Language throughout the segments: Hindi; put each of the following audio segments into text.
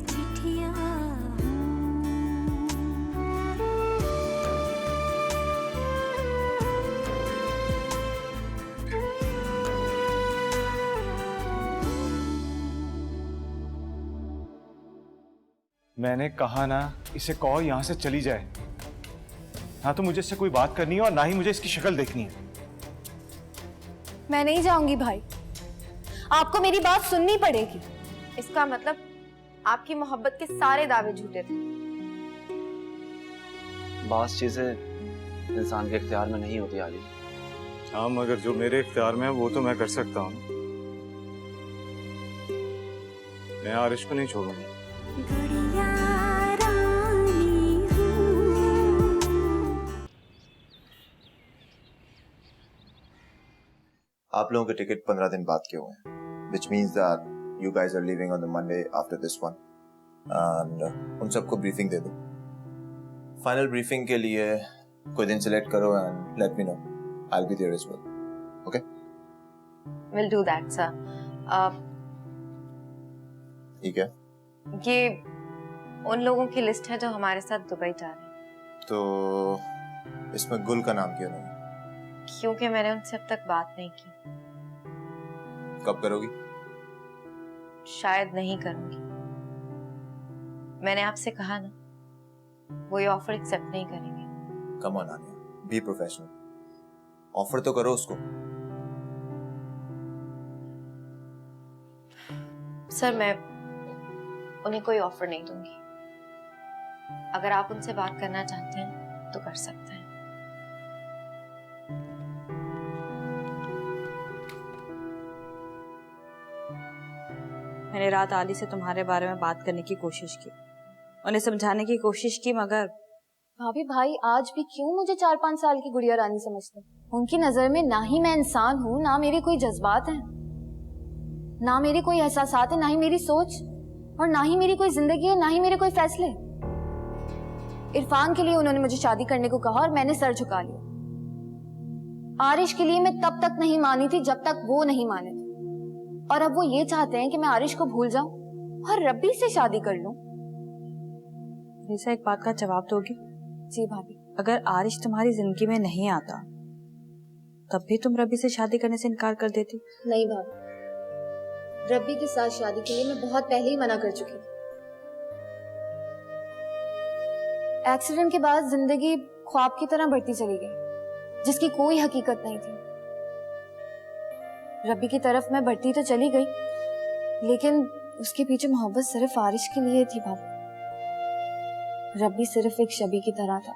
चिट्ठियां हूँ। मैंने कहा ना, इसे कहो यहां से चली जाए। ना तो मुझे इससे कोई बात करनी है और ना ही मुझे इसकी शक्ल देखनी है। मैं नहीं जाऊंगी भाई, आपको मेरी बात सुननी पड़ेगी। इसका मतलब आपकी मोहब्बत के सारे दावे झूठे थे। बास चीजें इंसान के इख्तियार में नहीं होती आली। हाँ, मगर जो मेरे इख्तियार में है वो तो मैं कर सकता हूँ। मैं आरिश को नहीं छोड़ूंगा। गुड़िया रानी हूँ। आप लोगों के टिकट 15 दिन बाद के हुए हैं, which means that you guys are leaving on the Monday after this one. And उन सबको ब्रीफिंग दे दो। फाइनल ब्रीफिंग के लिए कोई दिन सिलेक्ट करो and let me know. I'll be there as well. Okay? We'll do that, sir. ठीक है। ये उन लोगों की लिस्ट है जो हमारे साथ दुबई जा रहे हैं। तो इसमें गुल का नाम क्यों नहीं? क्योंकि मैंने उनसे अब तक बात नहीं की। कब करोगी? शायद नहीं करूंगी। मैंने आपसे कहा ना, वो ये ऑफर एक्सेप्ट नहीं करेंगे। Come on Aniya, be professional. Offer तो करो उसको। सर, मैं उन्हें कोई ऑफर नहीं दूंगी। अगर आप उनसे बात करना चाहते हैं तो कर सकते हैं। मैंने रात आली से तुम्हारे बारे में बात करने की कोशिश की, उन्हें समझाने की कोशिश की, मगर भाभी भाई आज भी क्यों मुझे 4-5 साल की गुड़िया रानी समझते हैं? उनकी नजर में ना ही मैं इंसान हूँ, ना मेरे कोई जज्बात हैं, ना मेरे कोई एहसासात है, ना ही मेरी सोच, और ना ही मेरी कोई जिंदगी है, ना ही मेरे कोई फैसले। इरफान के लिए उन्होंने मुझे शादी करने को कहा और मैंने सर झुका लिया। आरिश के लिए मैं तब तक नहीं मानी थी जब तक वो नहीं माने थे, और अब वो ये चाहते हैं कि मैं आरिश को भूल जाऊं और रब्बी से शादी कर लूं। ऐसा एक बात का जवाब दोगी? जी भाभी। अगर आरिश तुम्हारी जिंदगी में नहीं आता तब भी तुम रब्बी से शादी करने से इनकार कर देती? नहीं भाभी, रब्बी के साथ शादी के लिए मैं बहुत पहले ही मना कर चुकी थी। एक्सीडेंट के बाद जिंदगी ख्वाब की तरह बढ़ती चली गई, जिसकी कोई हकीकत नहीं थी। रब्बी की तरफ मैं बढ़ती तो चली गई, लेकिन उसके पीछे मोहब्बत सिर्फ आरिश के लिए थी भाभी। रब्बी सिर्फ एक शबी की तरह था।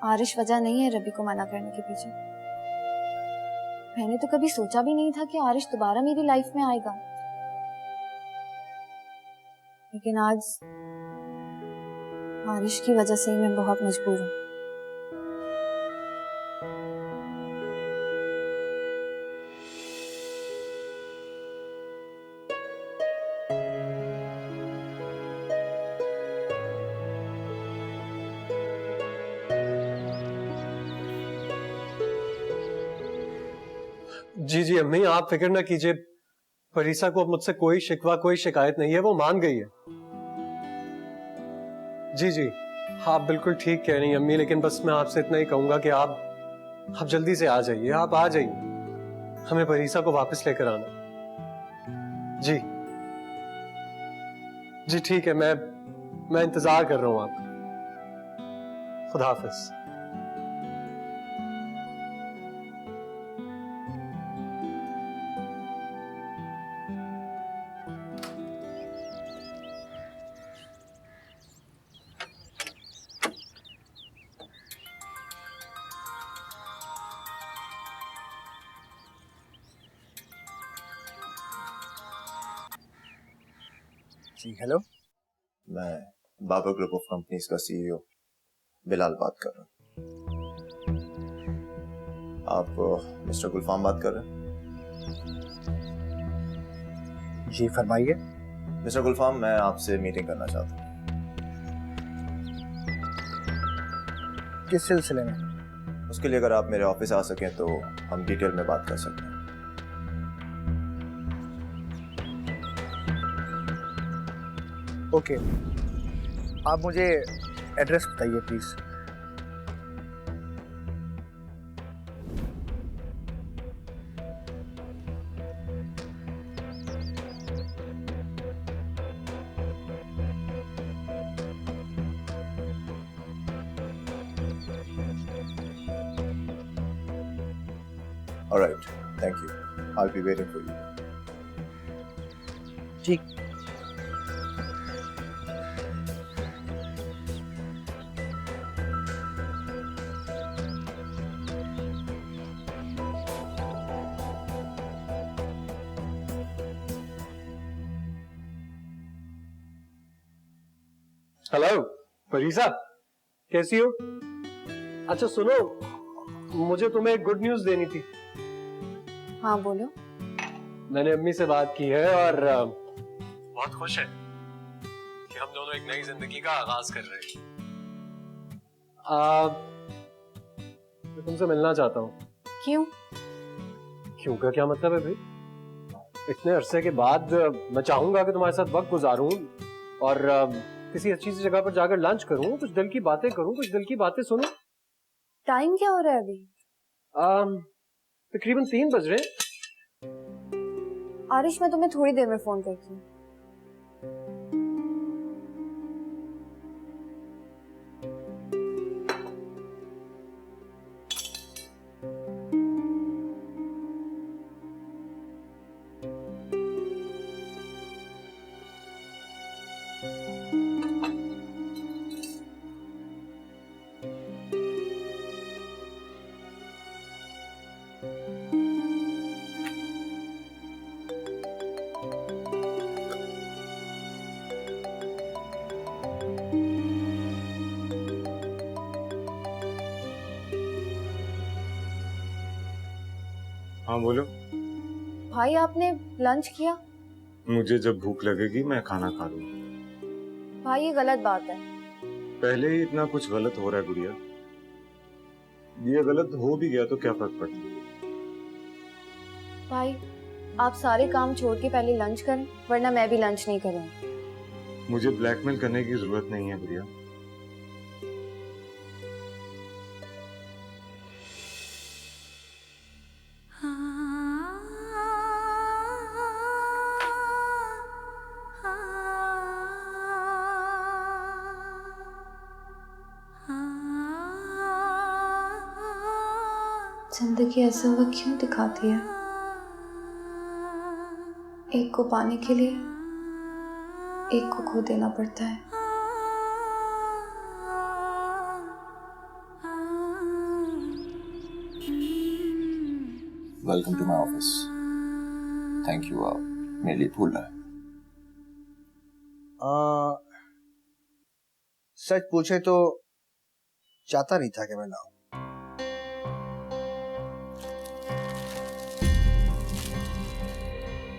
आरिश वजह नहीं है रब्बी को मना करने के पीछे। मैंने तो कभी सोचा भी नहीं था कि आरिश दोबारा मेरी लाइफ में आएगा, लेकिन आज आरिश की वजह से ही मैं बहुत मजबूर हूँ। जी जी अम्मी, आप फिक्र ना कीजिए। फरीसा को अब मुझसे कोई शिकवा, कोई शिकायत नहीं है, वो मान गई है। जी जी, आप बिल्कुल ठीक कह रही हैं अम्मी, लेकिन बस मैं आपसे इतना ही कहूंगा कि आप जल्दी से आ जाइए। आप आ जाइए, हमें फरीसा को वापस लेकर आना। जी जी ठीक है, मैं इंतजार कर रहा हूं आपका। खुदा हाफिज। जी हेलो, मैं बाबर ग्रुप ऑफ कंपनीज का सीईओ बिलाल बात कर रहा हूँ। आप मिस्टर गुलफाम बात कर रहे हैं? जी फरमाइए। मिस्टर गुलफाम, मैं आपसे मीटिंग करना चाहता हूँ। किस सिलसिले में? उसके लिए अगर आप मेरे ऑफिस आ सकें तो हम डिटेल में बात कर सकते हैं। ओके, आप मुझे एड्रेस बताइए please. All right, thank you. I'll be waiting for you. जी। हेलो परीसा, कैसी हो? अच्छा सुनो, मुझे तुम्हें एक गुड न्यूज देनी थी। हाँ बोलो। मैंने अम्मी से बात की है और बहुत खुश है कि हम दोनों एक नई जिंदगी का आगाज कर रहे हैं। मैं तुमसे मिलना चाहता हूँ। क्यों? क्यों का क्या मतलब है भाई? इतने अरसे के बाद मैं चाहूंगा कि तुम्हारे साथ वक्त गुजारूं और किसी अच्छी सी जगह पर जाकर लंच करूं, कुछ दिल की बातें करूं, कुछ दिल की बातें सुनूं। टाइम क्या हो रहा है अभी? तकरीबन 3 बज रहे हैं। आरिश, मैं तुम्हें थोड़ी देर में फोन करती हूँ। हाँ बोलो। भाई आपने लंच किया? मुझे जब भूख लगेगी मैं खाना खा लूंगा। भाई ये गलत बात है। पहले ही इतना कुछ गलत हो रहा है गुड़िया, ये गलत हो भी गया तो क्या फर्क पड़ता है? भाई आप सारे काम छोड़ के पहले लंच करें, वरना मैं भी लंच नहीं करूंगी। मुझे ब्लैकमेल करने की जरूरत नहीं है गुड़िया। जिंदगी ऐसा वक्त क्यों दिखाती है? एक को पाने के लिए एक को खो देना पड़ता है। Welcome to my office. Thank you. मेरे लिए फूल है। सच पूछे तो चाहता नहीं था कि मैं लाऊं।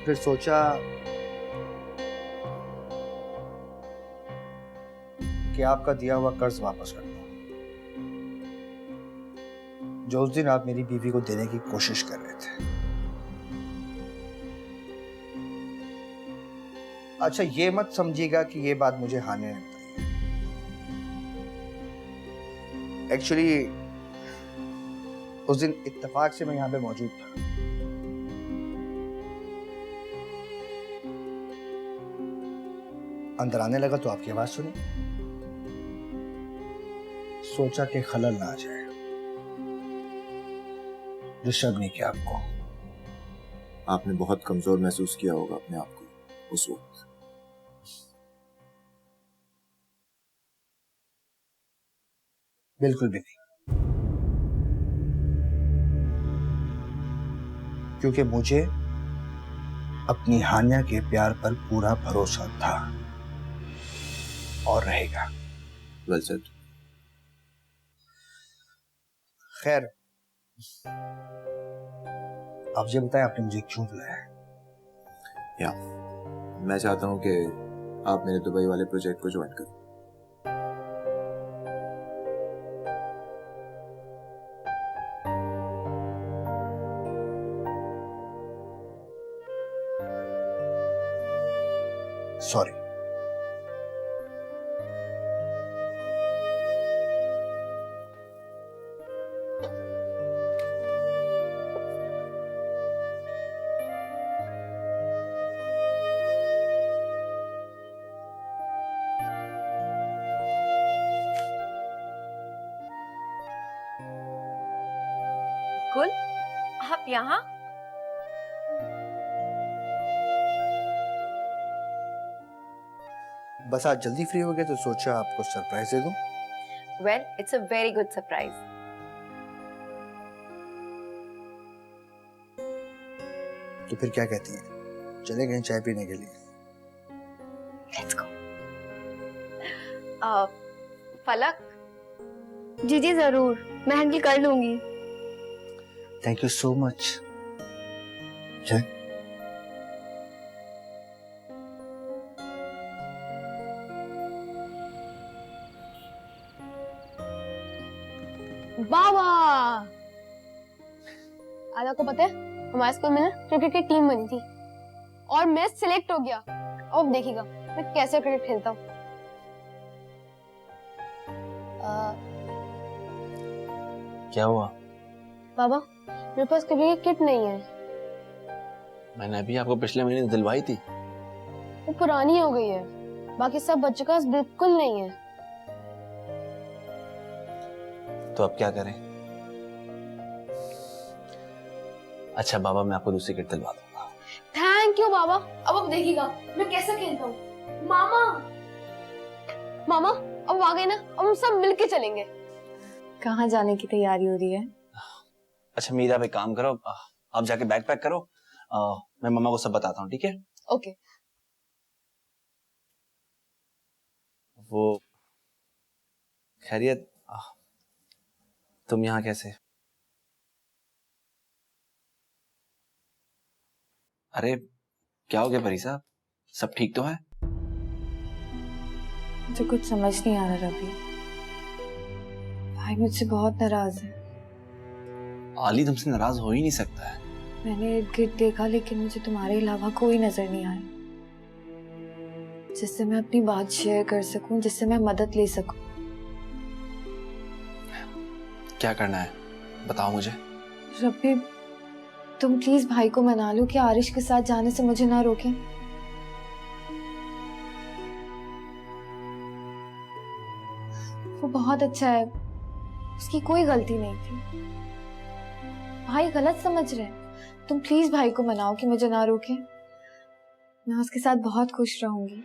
फिर सोचा कि आपका दिया हुआ कर्ज वापस कर दूं, जो उस दिन आप मेरी बीवी को देने की कोशिश कर रहे थे। अच्छा ये मत समझिएगा कि ये बात मुझे हानि ने बताई है। एक्चुअली उस दिन इत्तेफाक से मैं यहां पे मौजूद था। अंदर आने लगा तो आपकी आवाज सुनी, सोचा कि खलल ना आ जाए, डिस्टर्ब नहीं किया आपको। आपने बहुत कमजोर महसूस किया होगा अपने आप को उस वक्त। बिल्कुल भी नहीं, क्योंकि मुझे अपनी हानिया के प्यार पर पूरा भरोसा था और रहेगा। Well said. खैर, आप ये बताएं आपने मुझे क्यों बुलाया? या मैं चाहता हूं कि आप मेरे दुबई वाले प्रोजेक्ट को ज्वाइन करें। सॉरी, आप यहाँ? बस आज जल्दी फ्री हो गए तो सोचा आपको सरप्राइज दे दूं। Well, it's a very good surprise. तो फिर क्या कहती हैं, चले गए चाय पीने के लिए? Let's go. फलक, जी जी जरूर, मैं हैंडल कर लूंगी। Thank you so much. चल बाबा, आज आपको पता है हमारे स्कूल में ना क्रिकेट की टीम बनी थी और मैं सिलेक्ट हो गया। अब देखिएगा मैं कैसे क्रिकेट खेलता हूँ। क्या हुआ? बाबा, मेरे पास क्रिकेट की किट नहीं है। मैंने अभी आपको पिछले महीने दिलवाई थी। वो पुरानी हो गई है, बाकी सब बच्चों के पास बिल्कुल नहीं है। तो अब क्या करें? अच्छा बाबा, मैं आपको दूसरी किट दिलवा दूंगा। थैंक यू बाबा। अब देखिएगा मैं कैसे खेलता हूँ। मामा, मामा अब आ गए ना, अब हम सब मिलके चलेंगे। कहाँ जाने की तैयारी हो रही है? अच्छा मीरा, आप एक काम करो, आप जाके बैग पैक करो, मैं मम्मा को सब बताता हूँ, ठीक है? ओके। वो खैरियत, तुम यहाँ कैसे? अरे क्या हो गया परी साहब, सब ठीक तो है? मुझे कुछ समझ नहीं आ रहा रवि। भाई मुझसे बहुत नाराज है। आली तुमसे नाराज हो ही नहीं सकता है। मैंने इर्द गिर्द देखा लेकिन मुझे तुम्हारे अलावा कोई नजर नहीं आया जिससे मैं अपनी बात शेयर कर सकूं, जिससे मैं मदद ले सकूं। क्या करना है बताओ मुझे। रब्बी, तुम प्लीज भाई को मना लो कि आरिश के साथ जाने से मुझे ना रोकें। वो बहुत अच्छा है, उसकी कोई गलती नहीं थी। भाई गलत समझ रहे हैं। तुम प्लीज भाई को मनाओ कि मुझे ना रोकें। मैं उसके साथ बहुत खुश रहूंगी।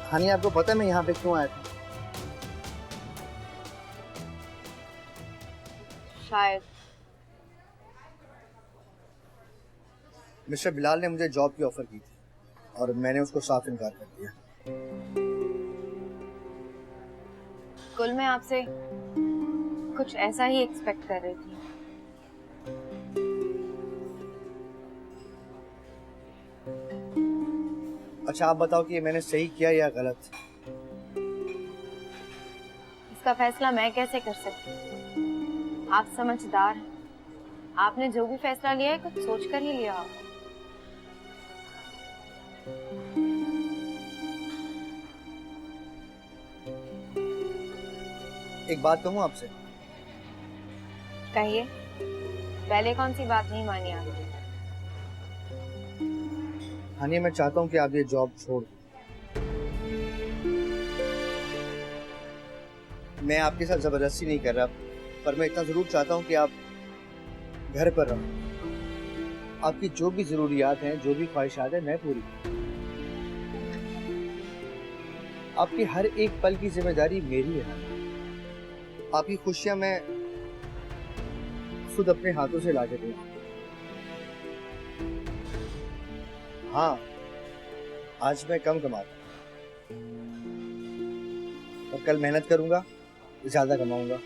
हानि, आपको पता है मैं यहाँ पे क्यों आया था? शायद मिस्टर बिलाल ने मुझे जॉब की ऑफर की थी और मैंने उसको साफ इनकार कर दिया। स्कूल में आपसे कुछ ऐसा ही एक्सपेक्ट कर रही थी। अच्छा आप बताओ कि ये मैंने सही किया या गलत? इसका फैसला मैं कैसे कर सकती हूँ? आप समझदार हैं। आपने जो भी फैसला लिया है कुछ सोच कर ही लिया होगा। एक बात कहूँ आपसे? कहिए। पहले कौन सी बात नहीं मानी आपने? हानिया, मैं चाहता हूँ कि आप ये जॉब छोड़ दें। मैं आपके साथ जबरदस्ती नहीं कर रहा, पर मैं इतना जरूर चाहता हूँ कि आप घर पर रहो। आपकी जो भी जरूरियात हैं, जो भी ख्वाहिशात हैं, मैं पूरी करूँ। आपकी हर एक पल की जिम्मेदारी मेरी है। आपकी खुशियां मैं खुद अपने हाथों से लाके दूंगा। हाँ, आज मैं कम कमाता हूं, और कल मेहनत करूंगा, ज्यादा कमाऊंगा।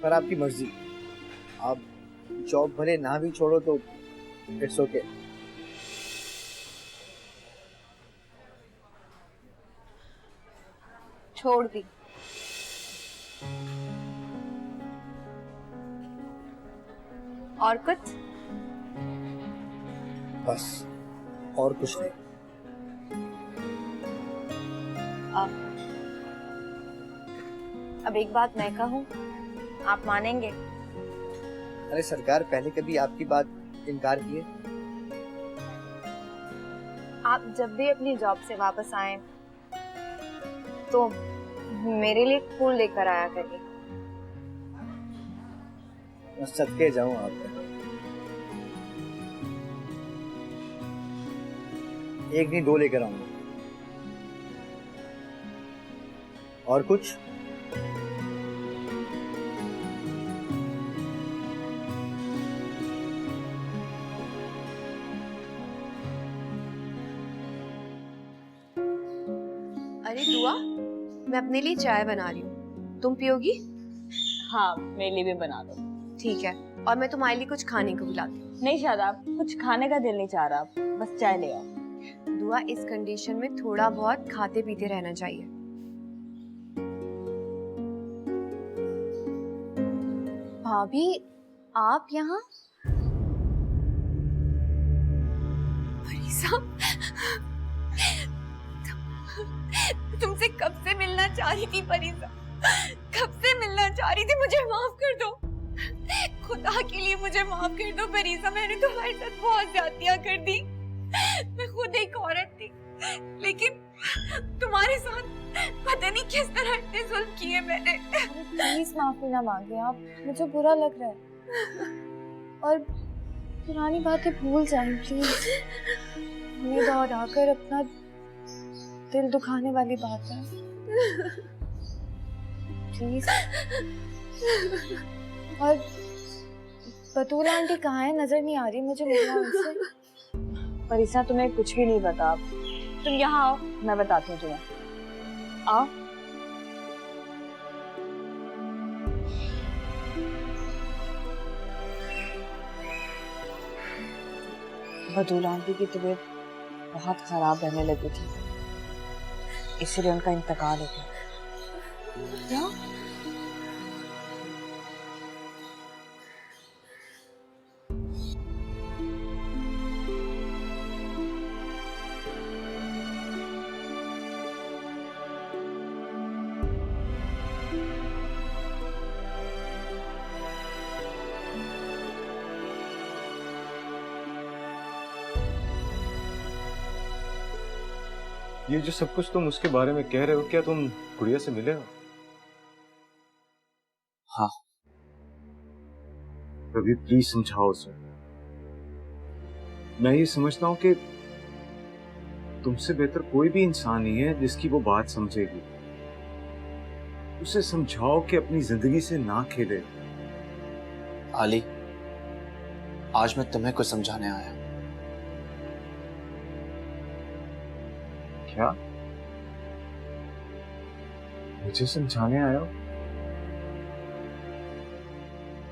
पर आपकी मर्जी, आप जॉब भले ना भी छोड़ो तो इट्स ओके। छोड़ दी। और कुछ? बस और कुछ नहीं। अब एक बात मैं कहूँ, आप मानेंगे? अरे सरकार, पहले कभी आपकी बात इनकार किए? आप जब भी अपनी जॉब से वापस आए तो मेरे लिए फूल लेकर आया करिए। मैं सदके जाऊं आप पे। एक नहीं, 2 लेकर आऊंगा। और कुछ? अरे दुआ, मैं अपने लिए चाय बना रही हूँ, तुम पियोगी? हाँ, मेरे लिए भी बना दो। ठीक है, और मैं तुम्हारे लिए कुछ खाने को बुलाती हूँ। नहीं शादाब, कुछ खाने का दिल नहीं चाह रहा, बस चाय ले आओ। दुआ, इस कंडीशन में थोड़ा बहुत खाते पीते रहना चाहिए। भाभी, आप यहाँ? फरीसा, तुमसे कब से मिलना चाह रही थी फरीसा, कब से मिलना चाह रही थी। मुझे माफ कर दो, खुदा के लिए मुझे माफ कर दो फरीसा। मैंने तुम्हारे साथ बहुत ज्यादतियां कर दी। मैं खुद एक औरत थी, लेकिन तुम्हारे साथ पता नहीं किस तरह इतने जुल्म किए मैंने। प्लीज माफी ना मांगे आप, मुझे बुरा लग रहा है। और पुरानी बातें भूल जाएं प्लीज। हमें दोहराकर अपना दिल दुखाने वाली बात है, प्लीज। और बतूल आंटी कहाँ है? नजर नहीं आ रही मुझे, मिलना उनसे। फरीसा, तुम्हें कुछ भी नहीं पता। तुम यहाँ आओ, मैं बताती हूँ तुम्हें। आओ। बतूल आंटी की तबीयत बहुत खराब रहने लगी थी, इसलिए उनका इंतकाल हो गया। क्या? ये जो सब कुछ तुम उसके बारे में कह रहे हो, क्या तुम गुड़िया से मिले हो? हाँ। रवि, प्लीज समझाओ उसे। मैं ये समझता हूँ कि तुमसे बेहतर कोई भी इंसान नहीं है जिसकी वो बात समझेगी। उसे समझाओ कि अपनी जिंदगी से ना खेले। आली, आज मैं तुम्हें कुछ समझाने आया। क्या? मुझे समझाने आए हो?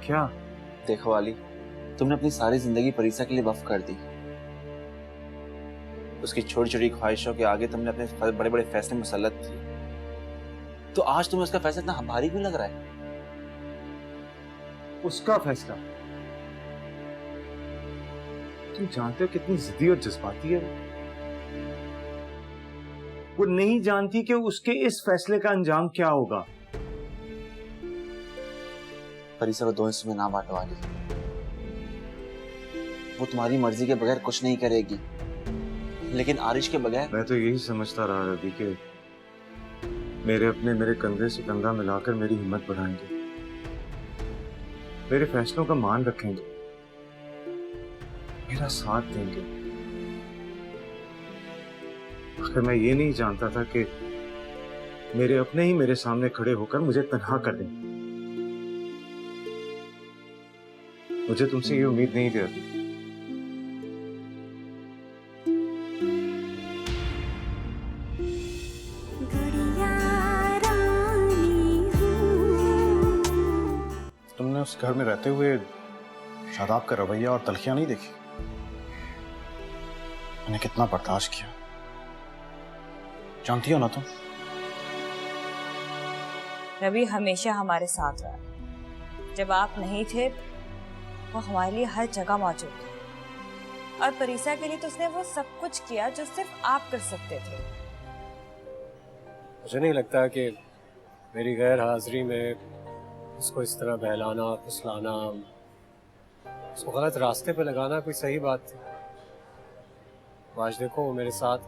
क्या? देखो आली, तुमने अपनी सारी जिंदगी फरीसा के लिए वक्फ कर दी। उसकी छोटी छोटी ख्वाहिशों के आगे तुमने अपने बड़े बड़े फैसले मुसल्लत किए। तो आज तुम्हें उसका फैसला इतना भारी क्यों लग रहा है? उसका फैसला? तुम जानते हो कितनी जिद्दी और जज्बाती है वो नहीं जानती कि उसके इस फैसले का अंजाम क्या होगा। फरीसा को दो हिस्सों में ना बांटो आली। वो तुम्हारी मर्जी के बगैर कुछ नहीं करेगी, लेकिन आरिश के बगैर। मैं तो यही समझता रहा रवि कि मेरे कंधे से कंधा मिलाकर मेरी हिम्मत बढ़ाएंगे, मेरे फैसलों का मान रखेंगे, मेरा साथ देंगे। आखिर मैं ये नहीं जानता था कि मेरे अपने ही मेरे सामने खड़े होकर मुझे तन्हा कर दें। मुझे तुमसे ये उम्मीद नहीं थी। तुमने उस घर में रहते हुए शादाब का रवैया और तलखियां नहीं देखी? मैंने कितना बर्दाश्त किया, जानती हो ना तुम। रवि हमेशा हमारे साथ रहा। जब आप नहीं थे वो हमारे लिए हर जगह मौजूद है, और परीसा के लिए तो उसने वो सब कुछ किया जो सिर्फ आप कर सकते थे। मुझे नहीं लगता कि मेरी गैर हाजिरी में उसको इस तरह बहलाना, फुसलाना, उसको गलत रास्ते पे लगाना कोई सही बात थी। आज देखो वो मेरे साथ